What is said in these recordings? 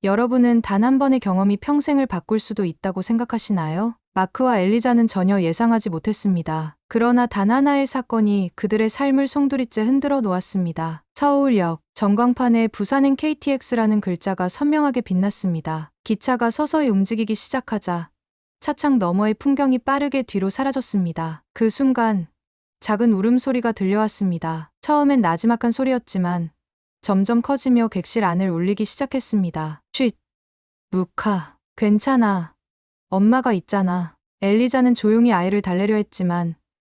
여러분은 단 한 번의 경험이 평생을 바꿀 수도 있다고 생각하시나요? 마크와 엘리자는 전혀 예상하지 못했습니다. 그러나 단 하나의 사건이 그들의 삶을 송두리째 흔들어 놓았습니다. 서울역 전광판에 부산행 KTX라는 글자가 선명하게 빛났습니다. 기차가 서서히 움직이기 시작하자 차창 너머의 풍경이 빠르게 뒤로 사라졌습니다. 그 순간 작은 울음소리가 들려왔습니다. 처음엔 나지막한 소리였지만 점점 커지며 객실 안을 울리기 시작했습니다. 쉿! 루카, 괜찮아. 엄마가 있잖아. 엘리자는 조용히 아이를 달래려 했지만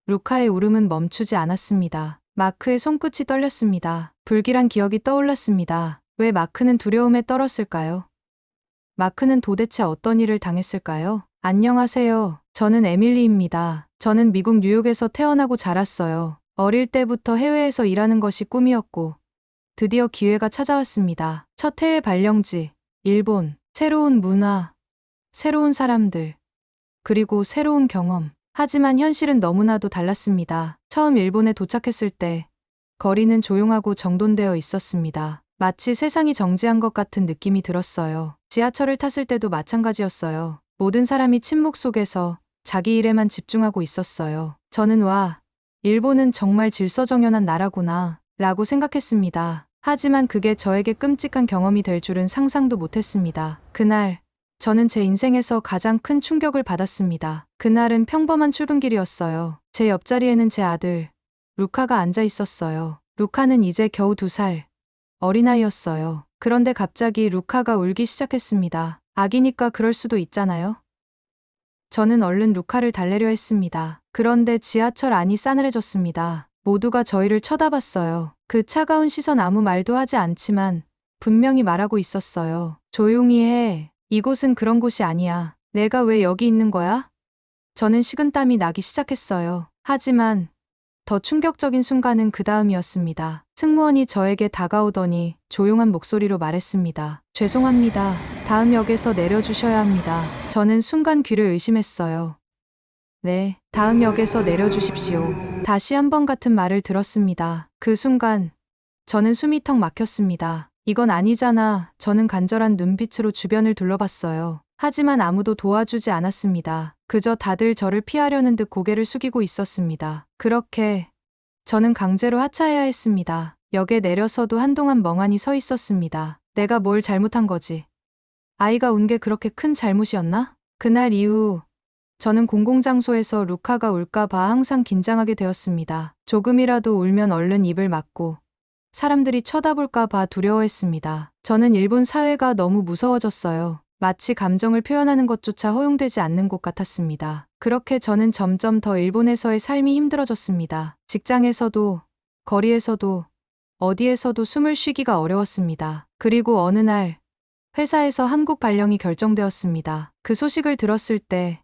루카의 울음은 멈추지 않았습니다. 마크의 손끝이 떨렸습니다. 불길한 기억이 떠올랐습니다. 왜 마크는 두려움에 떨었을까요? 마크는 도대체 어떤 일을 당했을까요? 안녕하세요. 저는 에밀리입니다. 저는 미국 뉴욕에서 태어나고 자랐어요. 어릴 때부터 해외에서 일하는 것이 꿈이었고 드디어 기회가 찾아왔습니다. 첫 해외 발령지, 일본, 새로운 문화, 새로운 사람들, 그리고 새로운 경험. 하지만 현실은 너무나도 달랐습니다. 처음 일본에 도착했을 때 거리는 조용하고 정돈되어 있었습니다. 마치 세상이 정지한 것 같은 느낌이 들었어요. 지하철을 탔을 때도 마찬가지였어요. 모든 사람이 침묵 속에서 자기 일에만 집중하고 있었어요. 저는 일본은 정말 질서정연한 나라구나 라고 생각했습니다. 하지만 그게 저에게 끔찍한 경험이 될 줄은 상상도 못했습니다. 그날 저는 제 인생에서 가장 큰 충격을 받았습니다. 그날은 평범한 출근길이었어요. 제 옆자리에는 제 아들 루카가 앉아 있었어요. 루카는 이제 겨우 2살 어린아이였어요. 그런데 갑자기 루카가 울기 시작했습니다. 아기니까 그럴 수도 있잖아요. 저는 얼른 루카를 달래려 했습니다. 그런데 지하철 안이 싸늘해졌습니다. 모두가 저희를 쳐다봤어요. 그 차가운 시선 아무 말도 하지 않지만 분명히 말하고 있었어요. 조용히 해. 이곳은 그런 곳이 아니야. 내가 왜 여기 있는 거야? 저는 식은땀이 나기 시작했어요. 하지만 더 충격적인 순간은 그 다음이었습니다. 승무원이 저에게 다가오더니 조용한 목소리로 말했습니다. 죄송합니다. 다음 역에서 내려주셔야 합니다. 저는 순간 귀를 의심했어요. 네, 다음 역에서 내려주십시오. 다시 한 번 같은 말을 들었습니다. 그 순간 저는 숨이 턱 막혔습니다. 이건 아니잖아. 저는 간절한 눈빛으로 주변을 둘러봤어요. 하지만 아무도 도와주지 않았습니다. 그저 다들 저를 피하려는 듯 고개를 숙이고 있었습니다. 그렇게 저는 강제로 하차해야 했습니다. 역에 내려서도 한동안 멍하니 서 있었습니다. 내가 뭘 잘못한 거지? 아이가 운 게 그렇게 큰 잘못이었나? 그날 이후 저는 공공장소에서 루카가 울까봐 항상 긴장하게 되었습니다. 조금이라도 울면 얼른 입을 막고 사람들이 쳐다볼까봐 두려워했습니다. 저는 일본 사회가 너무 무서워졌어요. 마치 감정을 표현하는 것조차 허용되지 않는 곳 같았습니다. 그렇게 저는 점점 더 일본에서의 삶이 힘들어졌습니다. 직장에서도, 거리에서도, 어디에서도 숨을 쉬기가 어려웠습니다. 그리고 어느 날 회사에서 한국 발령이 결정되었습니다. 그 소식을 들었을 때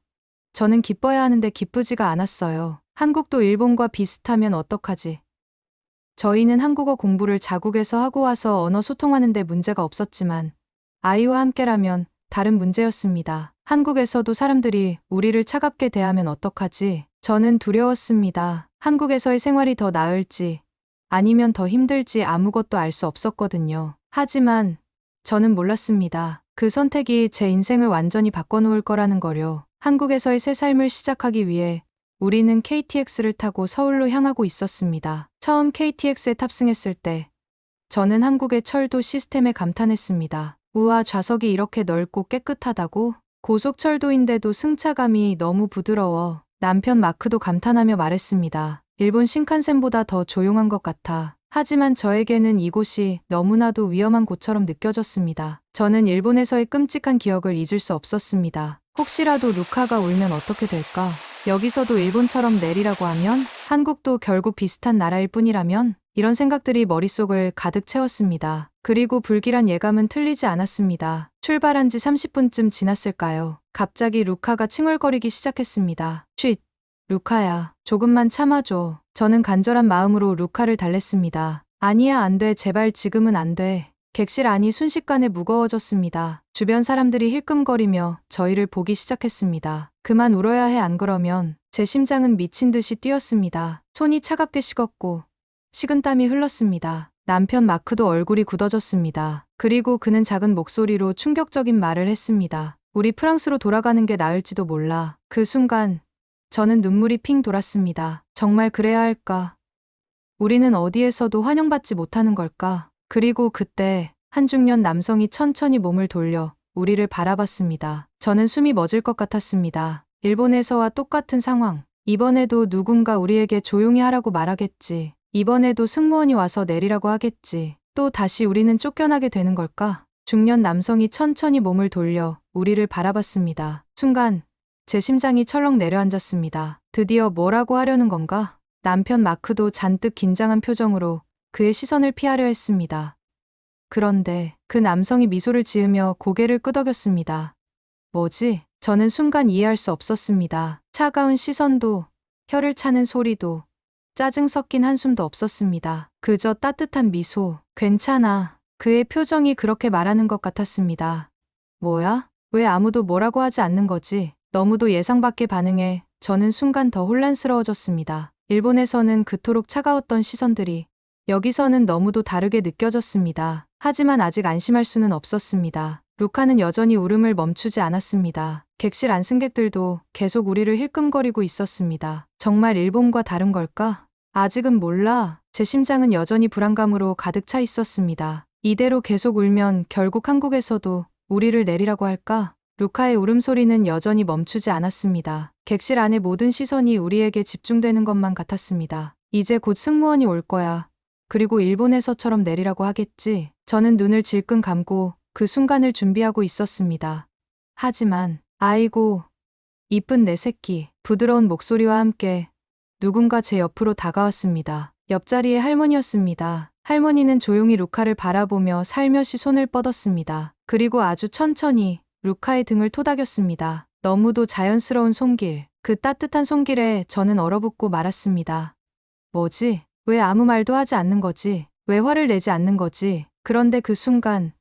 저는 기뻐야 하는데 기쁘지가 않았어요. 한국도 일본과 비슷하면 어떡하지? 저희는 한국어 공부를 자국에서 하고 와서 언어 소통하는 데 문제가 없었지만 아이와 함께라면 다른 문제였습니다. 한국에서도 사람들이 우리를 차갑게 대하면 어떡하지? 저는 두려웠습니다. 한국에서의 생활이 더 나을지 아니면 더 힘들지 아무것도 알 수 없었거든요. 하지만 저는 몰랐습니다. 그 선택이 제 인생을 완전히 바꿔놓을 거라는 거요. 한국에서의 새 삶을 시작하기 위해 우리는 KTX를 타고 서울로 향하고 있었습니다. 처음 KTX에 탑승했을 때 저는 한국의 철도 시스템에 감탄했습니다. 우와, 좌석이 이렇게 넓고 깨끗하다고? 고속철도인데도 승차감이 너무 부드러워. 남편 마크도 감탄하며 말했습니다. 일본 신칸센보다 더 조용한 것 같아. 하지만 저에게는 이곳이 너무나도 위험한 곳처럼 느껴졌습니다. 저는 일본에서의 끔찍한 기억을 잊을 수 없었습니다. 혹시라도 루카가 울면 어떻게 될까? 여기서도 일본처럼 내리라고 하면? 한국도 결국 비슷한 나라일 뿐이라면? 이런 생각들이 머릿속을 가득 채웠습니다. 그리고 불길한 예감은 틀리지 않았습니다. 출발한 지 30분쯤 지났을까요? 갑자기 루카가 칭얼거리기 시작했습니다. 쉿! 루카야, 조금만 참아줘. 저는 간절한 마음으로 루카를 달랬습니다. 아니야, 안 돼. 제발 지금은 안 돼. 객실 안이 순식간에 무거워졌습니다. 주변 사람들이 힐끔거리며 저희를 보기 시작했습니다. 그만 울어야 해, 안 그러면. 제 심장은 미친 듯이 뛰었습니다. 손이 차갑게 식었고 식은땀이 흘렀습니다. 남편 마크도 얼굴이 굳어졌습니다. 그리고 그는 작은 목소리로 충격적인 말을 했습니다. 우리 프랑스로 돌아가는 게 나을지도 몰라. 그 순간 저는 눈물이 핑 돌았습니다. 정말 그래야 할까? 우리는 어디에서도 환영받지 못하는 걸까? 그리고 그때 한 중년 남성이 천천히 몸을 돌려 우리를 바라봤습니다. 저는 숨이 멎을 것 같았습니다. 일본에서와 똑같은 상황. 이번에도 누군가 우리에게 조용히 하라고 말하겠지. 이번에도 승무원이 와서 내리라고 하겠지. 또 다시 우리는 쫓겨나게 되는 걸까? 중년 남성이 천천히 몸을 돌려 우리를 바라봤습니다. 순간 제 심장이 철렁 내려앉았습니다. 드디어 뭐라고 하려는 건가? 남편 마크도 잔뜩 긴장한 표정으로 그의 시선을 피하려 했습니다. 그런데 그 남성이 미소를 지으며 고개를 끄덕였습니다. 뭐지? 저는 순간 이해할 수 없었습니다. 차가운 시선도, 혀를 차는 소리도, 짜증 섞인 한숨도 없었습니다. 그저 따뜻한 미소. 괜찮아. 그의 표정이 그렇게 말하는 것 같았습니다. 뭐야? 왜 아무도 뭐라고 하지 않는 거지? 너무도 예상 밖의 반응에 저는 순간 더 혼란스러워졌습니다. 일본에서는 그토록 차가웠던 시선들이 여기서는 너무도 다르게 느껴졌습니다. 하지만 아직 안심할 수는 없었습니다. 루카는 여전히 울음을 멈추지 않았습니다. 객실 안 승객들도 계속 우리를 힐끔거리고 있었습니다. 정말 일본과 다른 걸까? 아직은 몰라. 제 심장은 여전히 불안감으로 가득 차 있었습니다. 이대로 계속 울면 결국 한국에서도 우리를 내리라고 할까? 루카의 울음소리는 여전히 멈추지 않았습니다. 객실 안의 모든 시선이 우리에게 집중되는 것만 같았습니다. 이제 곧 승무원이 올 거야. 그리고 일본에서처럼 내리라고 하겠지. 저는 눈을 질끈 감고 그 순간을 준비하고 있었습니다. 하지만 아이고, 이쁜 내 새끼. 부드러운 목소리와 함께 누군가 제 옆으로 다가왔습니다. 옆자리의 할머니였습니다. 할머니는 조용히 루카를 바라보며 살며시 손을 뻗었습니다. 그리고 아주 천천히 루카의 등을 토닥였습니다. 너무도 자연스러운 손길. 그 따뜻한 손길에 저는 얼어붙고 말았습니다. 뭐지? 왜 아무 말도 하지 않는 거지? 왜 화를 내지 않는 거지? 그런데 그 순간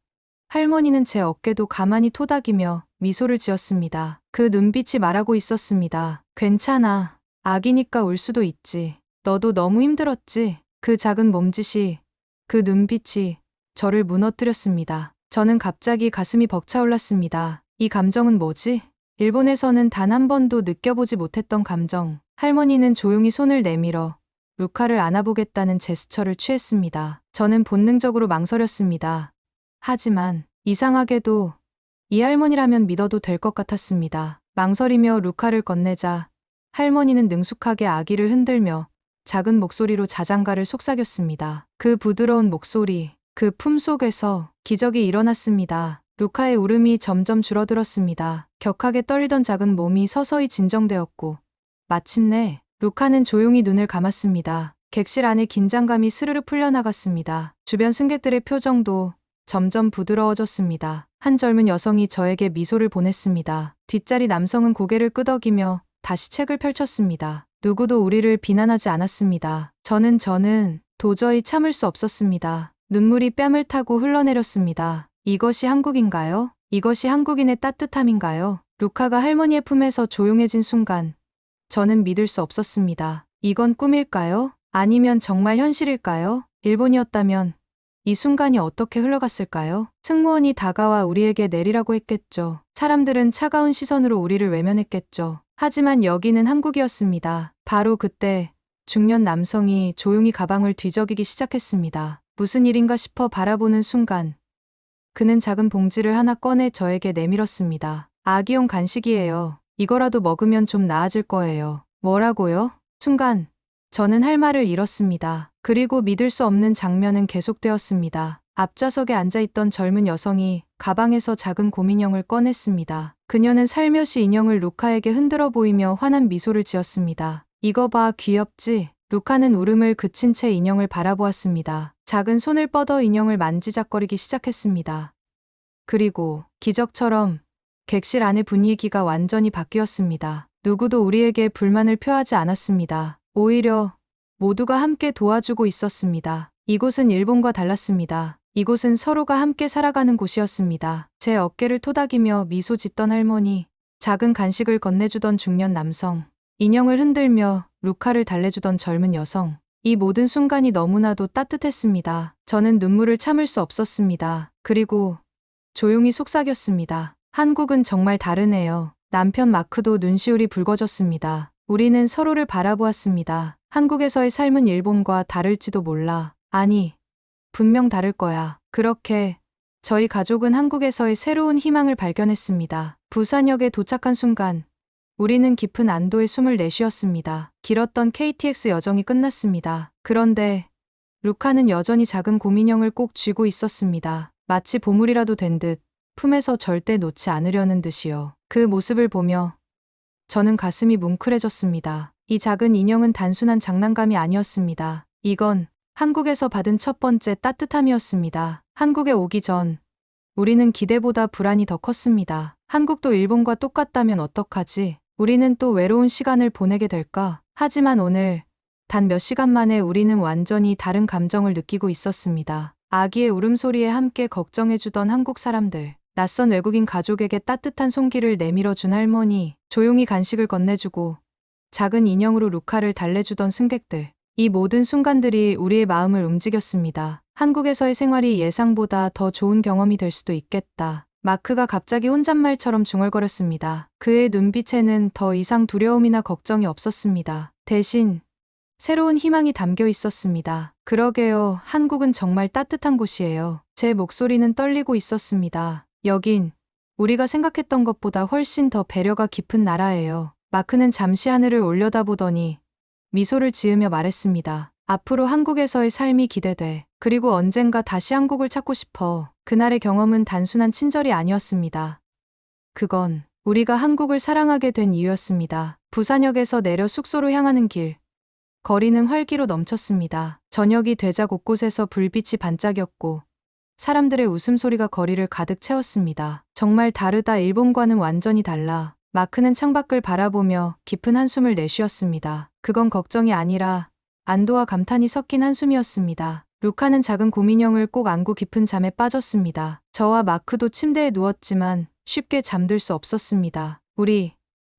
할머니는 제 어깨도 가만히 토닥이며 미소를 지었습니다. 그 눈빛이 말하고 있었습니다. 괜찮아. 아기니까 울 수도 있지. 너도 너무 힘들었지? 그 작은 몸짓이, 그 눈빛이 저를 무너뜨렸습니다. 저는 갑자기 가슴이 벅차올랐습니다. 이 감정은 뭐지? 일본에서는 단 한 번도 느껴보지 못했던 감정. 할머니는 조용히 손을 내밀어 루카를 안아보겠다는 제스처를 취했습니다. 저는 본능적으로 망설였습니다. 하지만 이상하게도 이 할머니라면 믿어도 될 것 같았습니다. 망설이며 루카를 건네자 할머니는 능숙하게 아기를 흔들며 작은 목소리로 자장가를 속삭였습니다. 그 부드러운 목소리, 그 품 속에서 기적이 일어났습니다. 루카의 울음이 점점 줄어들었습니다. 격하게 떨리던 작은 몸이 서서히 진정되었고 마침내 루카는 조용히 눈을 감았습니다. 객실 안의 긴장감이 스르르 풀려나갔습니다. 주변 승객들의 표정도 점점 부드러워졌습니다. 한 젊은 여성이 저에게 미소를 보냈습니다. 뒷자리 남성은 고개를 끄덕이며 다시 책을 펼쳤습니다. 누구도 우리를 비난하지 않았습니다. 저는 도저히 참을 수 없었습니다. 눈물이 뺨을 타고 흘러내렸습니다. 이것이 한국인가요? 이것이 한국인의 따뜻함인가요? 루카가 할머니의 품에서 조용해진 순간 저는 믿을 수 없었습니다. 이건 꿈일까요? 아니면 정말 현실일까요? 일본이었다면 이 순간이 어떻게 흘러갔을까요? 승무원이 다가와 우리에게 내리라고 했겠죠. 사람들은 차가운 시선으로 우리를 외면했겠죠. 하지만 여기는 한국이었습니다. 바로 그때 중년 남성이 조용히 가방을 뒤적이기 시작했습니다. 무슨 일인가 싶어 바라보는 순간 그는 작은 봉지를 하나 꺼내 저에게 내밀었습니다. 아기용 간식이에요. 이거라도 먹으면 좀 나아질 거예요. 뭐라고요? 순간 저는 할 말을 잃었습니다. 그리고 믿을 수 없는 장면은 계속되었습니다. 앞좌석에 앉아있던 젊은 여성이 가방에서 작은 곰인형을 꺼냈습니다. 그녀는 살며시 인형을 루카에게 흔들어 보이며 환한 미소를 지었습니다. 이거 봐, 귀엽지? 루카는 울음을 그친 채 인형을 바라보았습니다. 작은 손을 뻗어 인형을 만지작거리기 시작했습니다. 그리고 기적처럼 객실 안의 분위기가 완전히 바뀌었습니다. 누구도 우리에게 불만을 표하지 않았습니다. 오히려 모두가 함께 도와주고 있었습니다. 이곳은 일본과 달랐습니다. 이곳은 서로가 함께 살아가는 곳이었습니다. 제 어깨를 토닥이며 미소 짓던 할머니, 작은 간식을 건네주던 중년 남성, 인형을 흔들며 루카를 달래주던 젊은 여성. 이 모든 순간이 너무나도 따뜻했습니다. 저는 눈물을 참을 수 없었습니다. 그리고 조용히 속삭였습니다. 한국은 정말 다르네요. 남편 마크도 눈시울이 붉어졌습니다. 우리는 서로를 바라보았습니다. 한국에서의 삶은 일본과 다를지도 몰라. 아니, 분명 다를 거야. 그렇게 저희 가족은 한국에서의 새로운 희망을 발견했습니다. 부산역에 도착한 순간 우리는 깊은 안도의 숨을 내쉬었습니다. 길었던 KTX 여정이 끝났습니다. 그런데 루카는 여전히 작은 곰인형을 꼭 쥐고 있었습니다. 마치 보물이라도 된 듯 품에서 절대 놓지 않으려는 듯이요. 그 모습을 보며 저는 가슴이 뭉클해졌습니다. 이 작은 인형은 단순한 장난감이 아니었습니다. 이건 한국에서 받은 첫 번째 따뜻함이었습니다. 한국에 오기 전 우리는 기대보다 불안이 더 컸습니다. 한국도 일본과 똑같다면 어떡하지? 우리는 또 외로운 시간을 보내게 될까? 하지만 오늘 단 몇 시간 만에 우리는 완전히 다른 감정을 느끼고 있었습니다. 아기의 울음소리에 함께 걱정해주던 한국 사람들, 낯선 외국인 가족에게 따뜻한 손길을 내밀어준 할머니, 조용히 간식을 건네주고 작은 인형으로 루카를 달래주던 승객들. 이 모든 순간들이 우리의 마음을 움직였습니다. 한국에서의 생활이 예상보다 더 좋은 경험이 될 수도 있겠다. 마크가 갑자기 혼잣말처럼 중얼거렸습니다. 그의 눈빛에는 더 이상 두려움이나 걱정이 없었습니다. 대신 새로운 희망이 담겨 있었습니다. 그러게요. 한국은 정말 따뜻한 곳이에요. 제 목소리는 떨리고 있었습니다. 여긴 우리가 생각했던 것보다 훨씬 더 배려가 깊은 나라예요. 마크는 잠시 하늘을 올려다보더니 미소를 지으며 말했습니다. 앞으로 한국에서의 삶이 기대돼. 그리고 언젠가 다시 한국을 찾고 싶어. 그날의 경험은 단순한 친절이 아니었습니다. 그건 우리가 한국을 사랑하게 된 이유였습니다. 부산역에서 내려 숙소로 향하는 길. 거리는 활기로 넘쳤습니다. 저녁이 되자 곳곳에서 불빛이 반짝였고 사람들의 웃음소리가 거리를 가득 채웠습니다. 정말 다르다. 일본과는 완전히 달라. 마크는 창밖을 바라보며 깊은 한숨을 내쉬었습니다. 그건 걱정이 아니라 안도와 감탄이 섞인 한숨이었습니다. 루카는 작은 곰인형을 꼭 안고 깊은 잠에 빠졌습니다. 저와 마크도 침대에 누웠지만 쉽게 잠들 수 없었습니다. 우리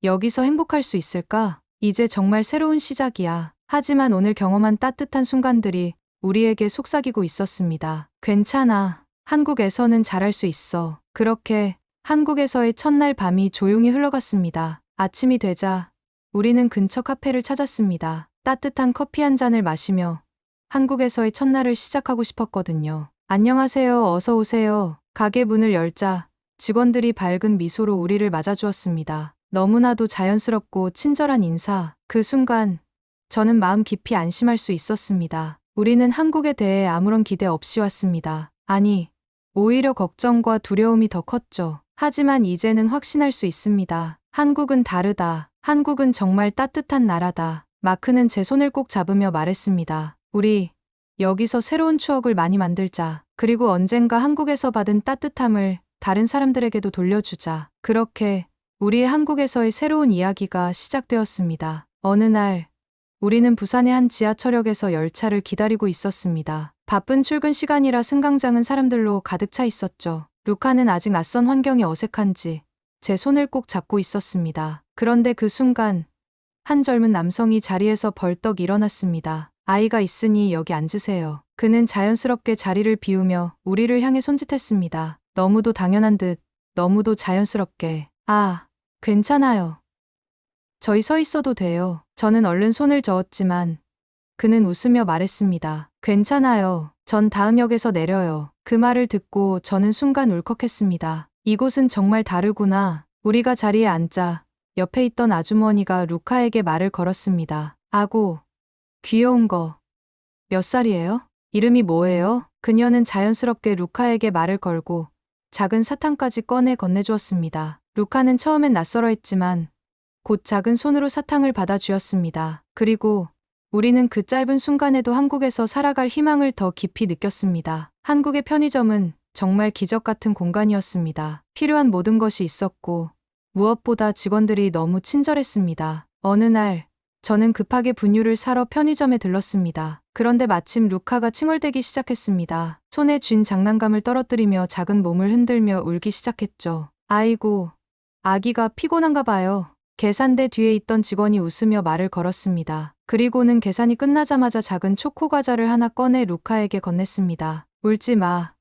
여기서 행복할 수 있을까? 이제 정말 새로운 시작이야. 하지만 오늘 경험한 따뜻한 순간들이 우리에게 속삭이고 있었습니다. 괜찮아. 한국에서는 잘할 수 있어. 그렇게 한국에서의 첫날 밤이 조용히 흘러갔습니다. 아침이 되자 우리는 근처 카페를 찾았습니다. 따뜻한 커피 한 잔을 마시며 한국에서의 첫날을 시작하고 싶었거든요. 안녕하세요. 어서 오세요. 가게 문을 열자 직원들이 밝은 미소로 우리를 맞아주었습니다. 너무나도 자연스럽고 친절한 인사. 그 순간 저는 마음 깊이 안심할 수 있었습니다. 우리는 한국에 대해 아무런 기대 없이 왔습니다. 아니, 오히려 걱정과 두려움이 더 컸죠. 하지만 이제는 확신할 수 있습니다. 한국은 다르다. 한국은 정말 따뜻한 나라다. 마크는 제 손을 꼭 잡으며 말했습니다. 우리 여기서 새로운 추억을 많이 만들자. 그리고 언젠가 한국에서 받은 따뜻함을 다른 사람들에게도 돌려주자. 그렇게 우리의 한국에서의 새로운 이야기가 시작되었습니다. 어느 날 우리는 부산의 한 지하철역에서 열차를 기다리고 있었습니다. 바쁜 출근 시간이라 승강장은 사람들로 가득 차 있었죠. 루카는 아직 낯선 환경이 어색한지 제 손을 꼭 잡고 있었습니다. 그런데 그 순간 한 젊은 남성이 자리에서 벌떡 일어났습니다. 아이가 있으니 여기 앉으세요. 그는 자연스럽게 자리를 비우며 우리를 향해 손짓했습니다. 너무도 당연한 듯, 너무도 자연스럽게. 아, 괜찮아요. 저희 서 있어도 돼요. 저는 얼른 손을 저었지만 그는 웃으며 말했습니다. 괜찮아요. 전 다음 역에서 내려요. 그 말을 듣고 저는 순간 울컥했습니다. 이곳은 정말 다르구나. 우리가 자리에 앉자 옆에 있던 아주머니가 루카에게 말을 걸었습니다. 아고, 귀여운 거. 몇 살이에요? 이름이 뭐예요? 그녀는 자연스럽게 루카에게 말을 걸고 작은 사탕까지 꺼내 건네주었습니다. 루카는 처음엔 낯설어했지만 곧 작은 손으로 사탕을 받아주었습니다. 그리고 우리는 그 짧은 순간에도 한국에서 살아갈 희망을 더 깊이 느꼈습니다. 한국의 편의점은 정말 기적 같은 공간이었습니다. 필요한 모든 것이 있었고 무엇보다 직원들이 너무 친절했습니다. 어느 날 저는 급하게 분유를 사러 편의점에 들렀습니다. 그런데 마침 루카가 칭얼대기 시작했습니다. 손에 쥔 장난감을 떨어뜨리며 작은 몸을 흔들며 울기 시작했죠. 아이고, 아기가 피곤한가 봐요. 계산대 뒤에 있던 직원이 웃으며 말을 걸었습니다. 그리고는 계산이 끝나자마자 작은 초코 과자를 하나 꺼내 루카에게 건넸습니다. 울지 마.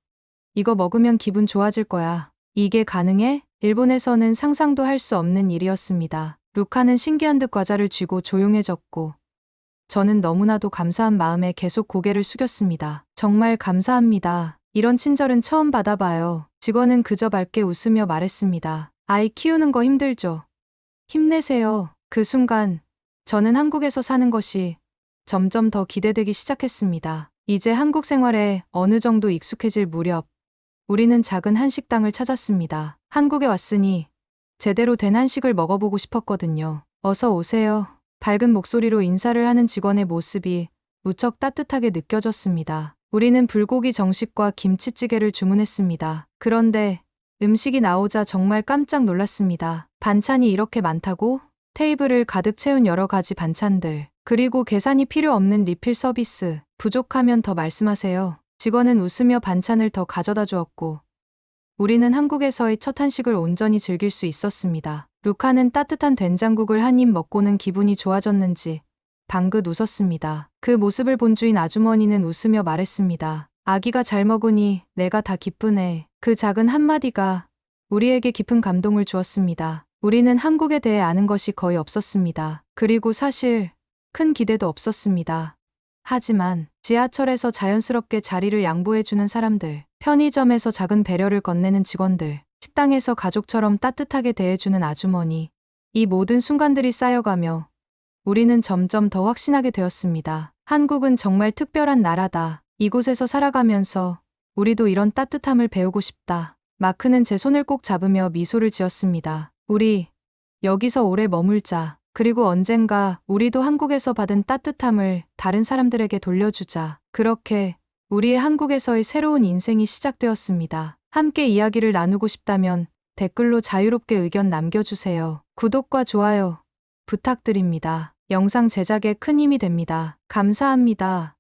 이거 먹으면 기분 좋아질 거야. 이게 가능해? 일본에서는 상상도 할 수 없는 일이었습니다. 루카는 신기한 듯 과자를 쥐고 조용해졌고, 저는 너무나도 감사한 마음에 계속 고개를 숙였습니다. 정말 감사합니다. 이런 친절은 처음 받아봐요. 직원은 그저 밝게 웃으며 말했습니다. 아이 키우는 거 힘들죠? 힘내세요. 그 순간 저는 한국에서 사는 것이 점점 더 기대되기 시작했습니다. 이제 한국 생활에 어느 정도 익숙해질 무렵, 우리는 작은 한식당을 찾았습니다. 한국에 왔으니 제대로 된 한식을 먹어보고 싶었거든요. 어서 오세요. 밝은 목소리로 인사를 하는 직원의 모습이 무척 따뜻하게 느껴졌습니다. 우리는 불고기 정식과 김치찌개를 주문했습니다. 그런데 음식이 나오자 정말 깜짝 놀랐습니다. 반찬이 이렇게 많다고? 테이블을 가득 채운 여러 가지 반찬들, 그리고 계산이 필요 없는 리필 서비스. 부족하면 더 말씀하세요. 직원은 웃으며 반찬을 더 가져다 주었고, 우리는 한국에서의 첫 한식을 온전히 즐길 수 있었습니다. 루카는 따뜻한 된장국을 한 입 먹고는 기분이 좋아졌는지 방긋 웃었습니다. 그 모습을 본 주인 아주머니는 웃으며 말했습니다. 아기가 잘 먹으니 내가 다 기쁘네. 그 작은 한마디가 우리에게 깊은 감동을 주었습니다. 우리는 한국에 대해 아는 것이 거의 없었습니다. 그리고 사실 큰 기대도 없었습니다. 하지만 지하철에서 자연스럽게 자리를 양보해주는 사람들, 편의점에서 작은 배려를 건네는 직원들, 식당에서 가족처럼 따뜻하게 대해주는 아주머니, 이 모든 순간들이 쌓여가며 우리는 점점 더 확신하게 되었습니다. 한국은 정말 특별한 나라다. 이곳에서 살아가면서 우리도 이런 따뜻함을 배우고 싶다. 마크는 제 손을 꼭 잡으며 미소를 지었습니다. 우리 여기서 오래 머물자. 그리고 언젠가 우리도 한국에서 받은 따뜻함을 다른 사람들에게 돌려주자. 그렇게 우리의 한국에서의 새로운 인생이 시작되었습니다. 함께 이야기를 나누고 싶다면 댓글로 자유롭게 의견 남겨주세요. 구독과 좋아요 부탁드립니다. 영상 제작에 큰 힘이 됩니다. 감사합니다.